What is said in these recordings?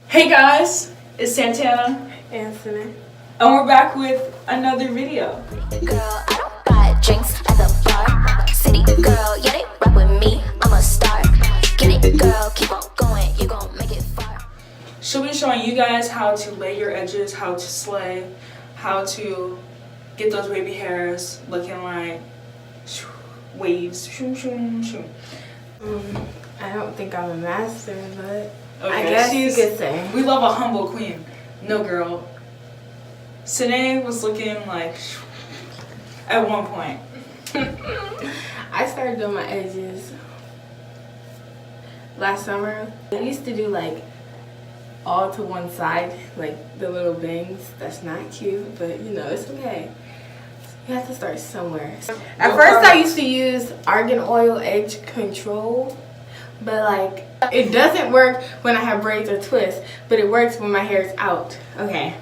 Hey guys, it's Santana and Sanaaaaa, and we're back with another video. Girl, I don't got drinks at the bar. City girl, yeah, they rock with me. I'm a star. Get it, girl, keep on going. You gon' make it far. She'll be showing you guys how to lay your edges, how to slay, how to get those baby hairs looking like waves. I don't think I'm a master, but Okay, I guess you could say. We love a humble queen. No, girl. Sanaaaaa was looking like at one point. I started doing my edges last summer. I used to do like all to one side, like the little bangs. That's not cute, but you know, it's okay. You have to start somewhere. At first I used to use argan oil edge control, but like it doesn't work when I have braids or twists, but it works when my hair is out. Okay.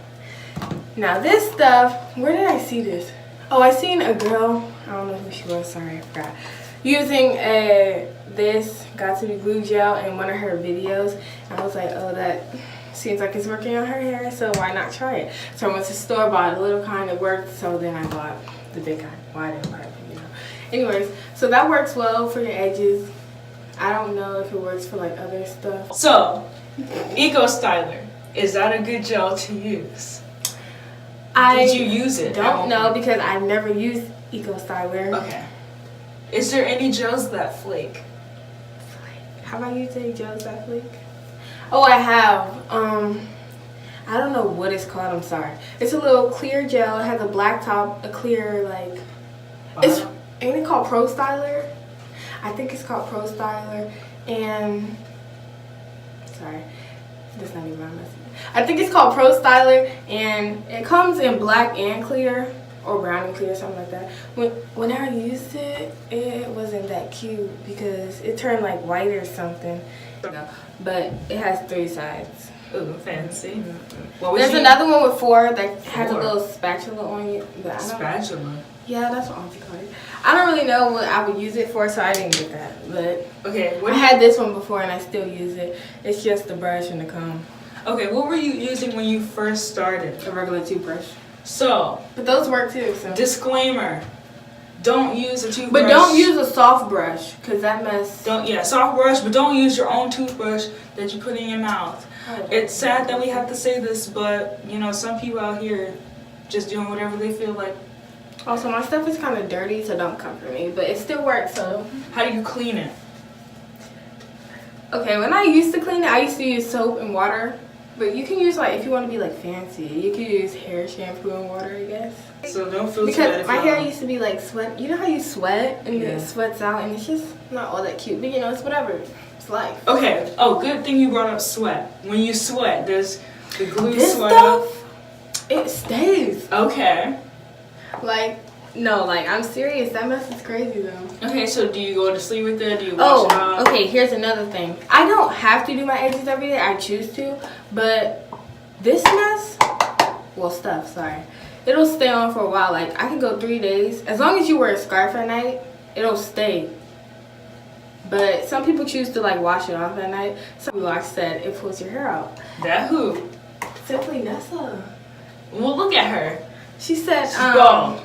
Now this stuff, where did I see this? Oh, I seen a girl, I don't know who she was, sorry, I forgot, using this Got To Be Glue gel in one of her videos. And I was like, oh, that seems like it's working on her hair, so why not try it? So I went to the store, bought a little kind, it worked, so then I bought the big kind. Why didn't I buy it, you know? Anyways, so that works well for your edges. I don't know if it works for like other stuff. So, Eco Styler, is that a good gel to use? Did you use it? Don't know because I've never used Eco Styler. Okay. Is there any gels that flake? How about you say gels that flake? Oh, I have. I don't know what it's called. I'm sorry. It's a little clear gel. It has a black top, a clear like. It's ain't it called Pro Styler? I think it's called Pro Styler, and sorry, that's not even my message. I think it's called Pro Styler, and it comes in black and clear, or brown and clear, something like that. When I used it, it wasn't that cute because it turned like white or something. But it has 3 sides. Ooh, fancy. There's another one with 4 that has a little spatula on it. But I don't, spatula? Yeah, that's what Auntie called it. I don't really know what I would use it for, so I didn't get that. But okay, I had this one before and I still use it. It's just the brush and the comb. Okay, what were you using when you first started? A regular toothbrush. So, but those work too. So. Disclaimer: don't use a toothbrush. But don't use a soft brush, cause that mess. Soft brush, but don't use your own toothbrush that you put in your mouth. It's sad that we have to say this, but you know, some people out here just doing whatever they feel like. Also, my stuff is kind of dirty, so don't come for me. But it still works. So. How do you clean it? Okay, when I used to clean it, I used to use soap and water. But you can use, like, if you want to be, like, fancy, you can use hair shampoo and water, I guess. So don't feel because bad if my hair used to be, like, sweat. You know how you sweat and it sweats out and it's just not all that cute. But, you know, it's whatever. It's life. Okay. Oh, good thing you brought up sweat. When you sweat, there's the glue this sweat. Stuff, it stays. Okay. Like, no, like, I'm serious. That mess is crazy, though. Okay, so do you go to sleep with it? Do you wash it off? Okay, here's another thing. I don't have to do my edges every day. I choose to. But this mess, well, stuff, sorry. It'll stay on for a while. Like, I can go 3 days. As long as you wear a scarf at night, it'll stay. But some people choose to, like, wash it off at night. Some people said it pulls your hair out. That who? Simply Nessa. Well, look at her. She said, go.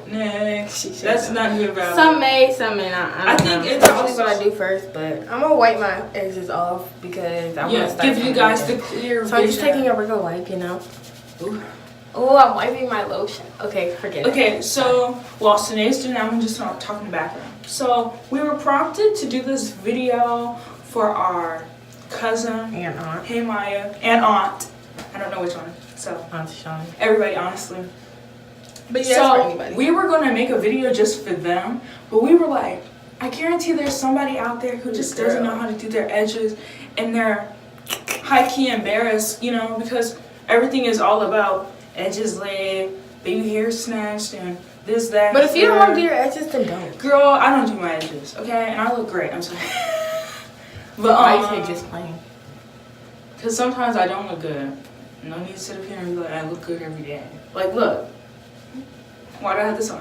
Next. That's not good about. Some may, some may not. I think it's probably what I do first, but I'm gonna wipe my edges off because I want to start. Give you guys the clear. So I'm just taking a regular wipe, you know. Ooh. Oh, I'm wiping my lotion. Okay, forget it. Okay, so while Sanaaa's doing that, I'm just gonna talk in the background. So we were prompted to do this video for our cousin and aunt. Hey Maya and aunt. I don't know which one. So Auntie Sean. Everybody, honestly. But yeah, so for anybody. We were gonna make a video just for them, but we were like, I guarantee there's somebody out there who just doesn't know how to do their edges, and they're high-key embarrassed, you know, because everything is all about edges laid, baby hair snatched, and this, that. But if you don't want to do your edges, then don't. Girl, I don't do my edges, okay? And I look great, I'm sorry. But why you say just plain? Because sometimes I don't look good. No need to sit up here and be like, I look good every day. Like, look. Why do I have this on?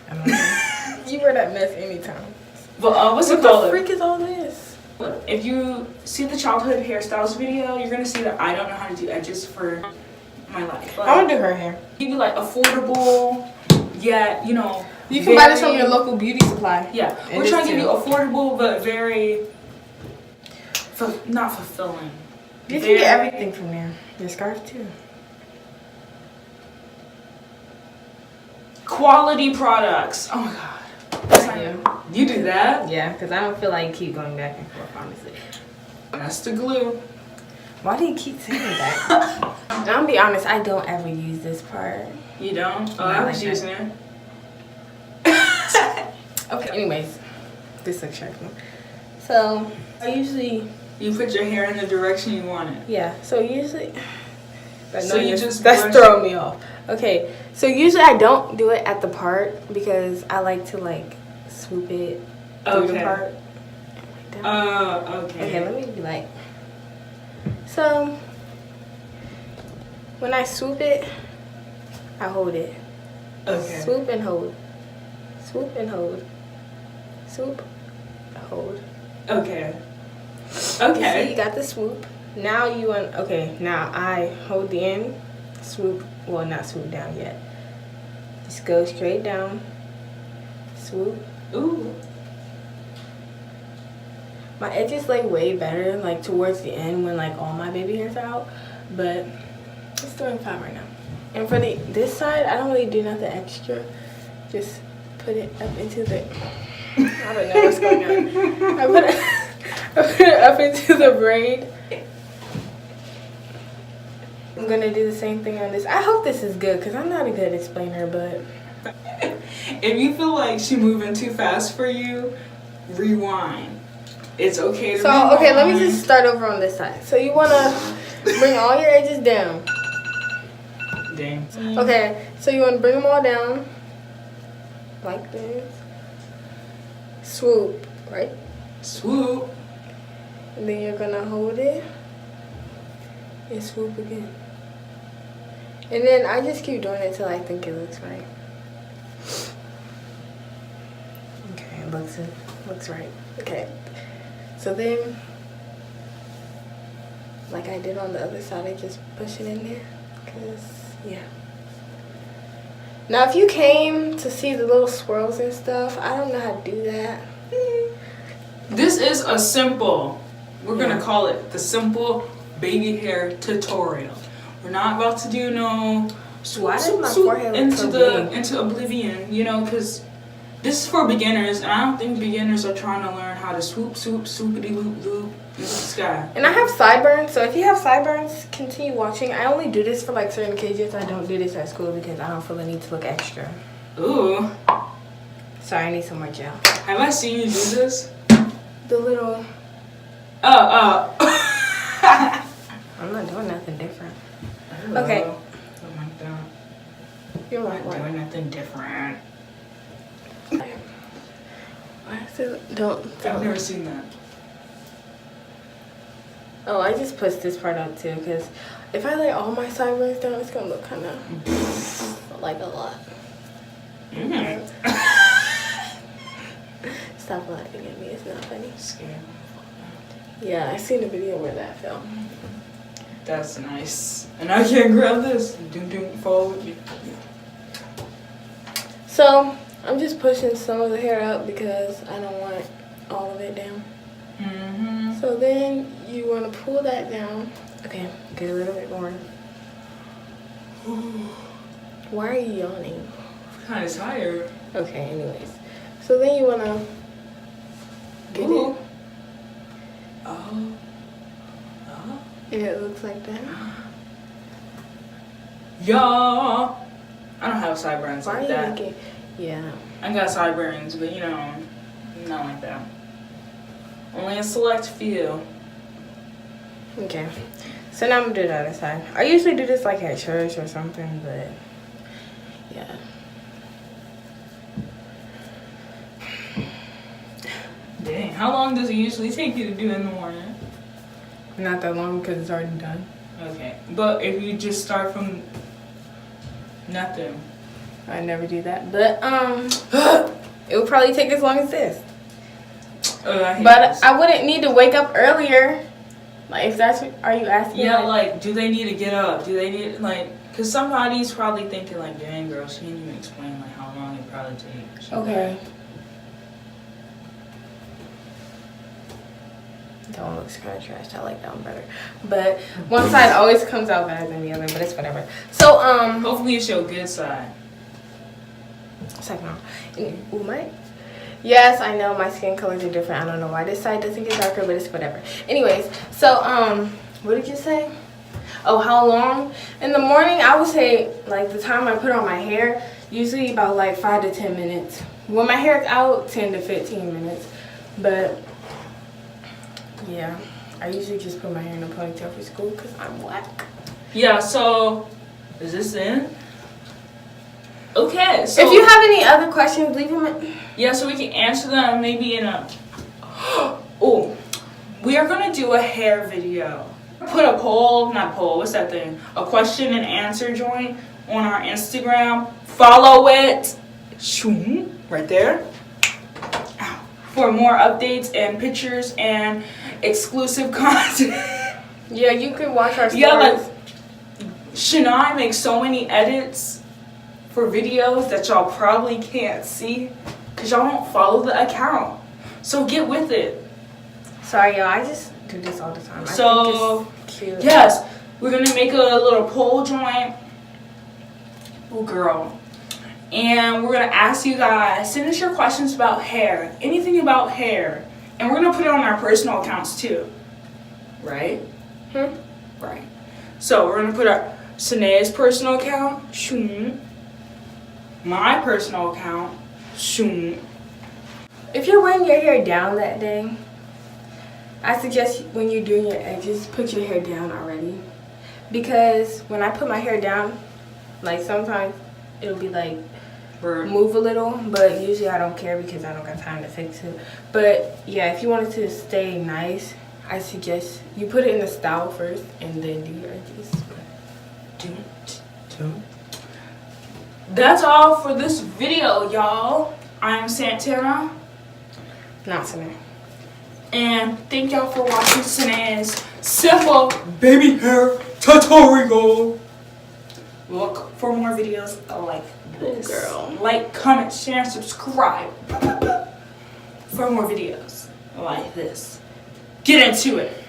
I don't know. You wear that mess anytime. But what's what it called? What the freak is all this? If you see the childhood hairstyles video, you're gonna see that I don't know how to do edges for my life. Like, I'm gonna do her hair. You do like affordable, yet, you know. You can buy this from your local beauty supply. Yeah, we're trying to give you affordable but very not fulfilling. You can get everything from there. Your scarf too. Quality products. Oh my god. That's not you. You do that? Yeah, because I don't feel like you keep going back and forth, honestly. That's the glue. Why do you keep saying that? I'm gonna be honest, I don't ever use this part. You don't? Oh, I was using it. Okay, anyways, this looks sharp. So, I usually... You put your hair in the direction you want it. Yeah, so usually... So you just that's throwing me off. Okay, so usually I don't do it at the part because I like to like swoop it through the part. Okay. Okay, let me be like... So, when I swoop it, I hold it. Okay. Swoop and hold. Swoop and hold. Swoop, hold. Okay. Okay. See, you got the swoop. Now you want, okay, now I hold the end, swoop, well not swoop down yet. Just go straight down, swoop. Ooh. My edges lay way better like towards the end when like all my baby hair's out, but it's doing fine right now. And for this side, I don't really do nothing extra. Just put it up into the, I don't know what's going on. I put it up into the braid. I'm gonna do the same thing on this. I hope this is good because I'm not a good explainer, but if you feel like she's moving too fast for you, rewind. It's okay to rewind. okay, let me just start over on this side. So you wanna bring all your edges down. Dang. Okay, so you wanna bring them all down like this. Swoop, right? Swoop. And then you're gonna hold it and swoop again. And then I just keep doing it till I think it looks right. Okay, it looks right. Okay. So then, like I did on the other side, I just push it in there. Yeah. Now if you came to see the little swirls and stuff, I don't know how to do that. This is a simple, we're gonna call it the simple baby hair tutorial. We're not about to do no Why does my forehead look so big? into oblivion, you know, because this is for beginners, and I don't think beginners are trying to learn how to swoop, swoopity loop loop into the sky. And I have sideburns, so if you have sideburns, continue watching. I only do this for like certain occasions. I don't do this at school because I don't feel the need to look extra. Ooh. Sorry, I need some more gel. Have I seen you do this? The little... I'm I'm not doing nothing different. Hello. Okay. Something like that. You're I'm like, not what? doing nothing different. Why is it... Don't. I've never seen that. Oh, I just pushed this part out too because if I lay all my sideburns down, it's gonna look kind of like a lot. Mm. Stop laughing at me. It's not funny. Scared. Yeah, I seen a video where that fell. That's nice. And I can't grab this. Doom fall with you. So I'm just pushing some of the hair up because I don't want all of it down. Mm-hmm. So then you want to pull that down. Okay, get a little bit more. Why are you yawning? Kind of tired. Okay, anyways. So then you want to get Ooh. it. Oh. And it looks like that. Y'all. I don't have sideburns Why like are you that. making... Yeah. I got sideburns, but you know, not like that. Only a select few. Okay. So now I'm going to do the other side. I usually do this like at church or something, but yeah. Dang, how long does it usually take you to do in the morning? Not that long because it's already done. Okay, but if you just start from nothing. I never do that, but it will probably take as long as this. But I wouldn't need to wake up earlier. Like, if that's, are you asking? Yeah, like, do they need to get up? Do they need, like, because somebody's probably thinking, like, dang, girl, she didn't even explain, like, how long it probably takes. Okay. That one looks kind of trash. I like that one better. But one side always comes out better than the other, but it's whatever. So, hopefully it's your good side. Second one. Ooh, my. Yes, I know my skin colors are different. I don't know why this side doesn't get darker, but it's whatever. Anyways, so, what did you say? Oh, how long? In the morning, I would say, like, the time I put on my hair, usually about, like, 5 to 10 minutes. When my hair is out, 10 to 15 minutes. But, yeah, I usually just put my hair in a ponytail for school because I'm whack. Yeah, so, is this in? Okay, so. If you have any other questions, leave them in. Yeah, so we can answer them maybe in a. Oh, we are gonna do a hair video. Put a poll, not poll, what's that thing? A question and answer joint on our Instagram. Follow it. Shoom, right there. For more updates and pictures and exclusive content. Yeah, you can watch our stories. Yeah, like Shania makes so many edits for videos that y'all probably can't see because y'all don't follow the account. So get with it. Sorry, y'all. I just do this all the time. So, I think it's cute. Yes, we're going to make a little poll joint. Oh, girl. And we're going to ask you guys, send us your questions about hair. Anything about hair. And we're going to put it on our personal accounts, too. Right? Right. So, we're going to put our Sanaaa's personal account. Shoom. My personal account. Shoom. If you're wearing your hair down that day, I suggest when you're doing your edges, put your hair down already. Because when I put my hair down, like sometimes it'll be like move a little, but usually I don't care because I don't got time to fix it. But yeah, if you want it to stay nice, I suggest you put it in the style first and then do your edges. That's all for this video, y'all. I'm Santana. Not Sanaaa. And thank y'all for watching Sanaaa's simple baby hair tutorial. Look for more videos like this. Oh, girl. Like, comment, share, and subscribe for more videos like this. Get into it.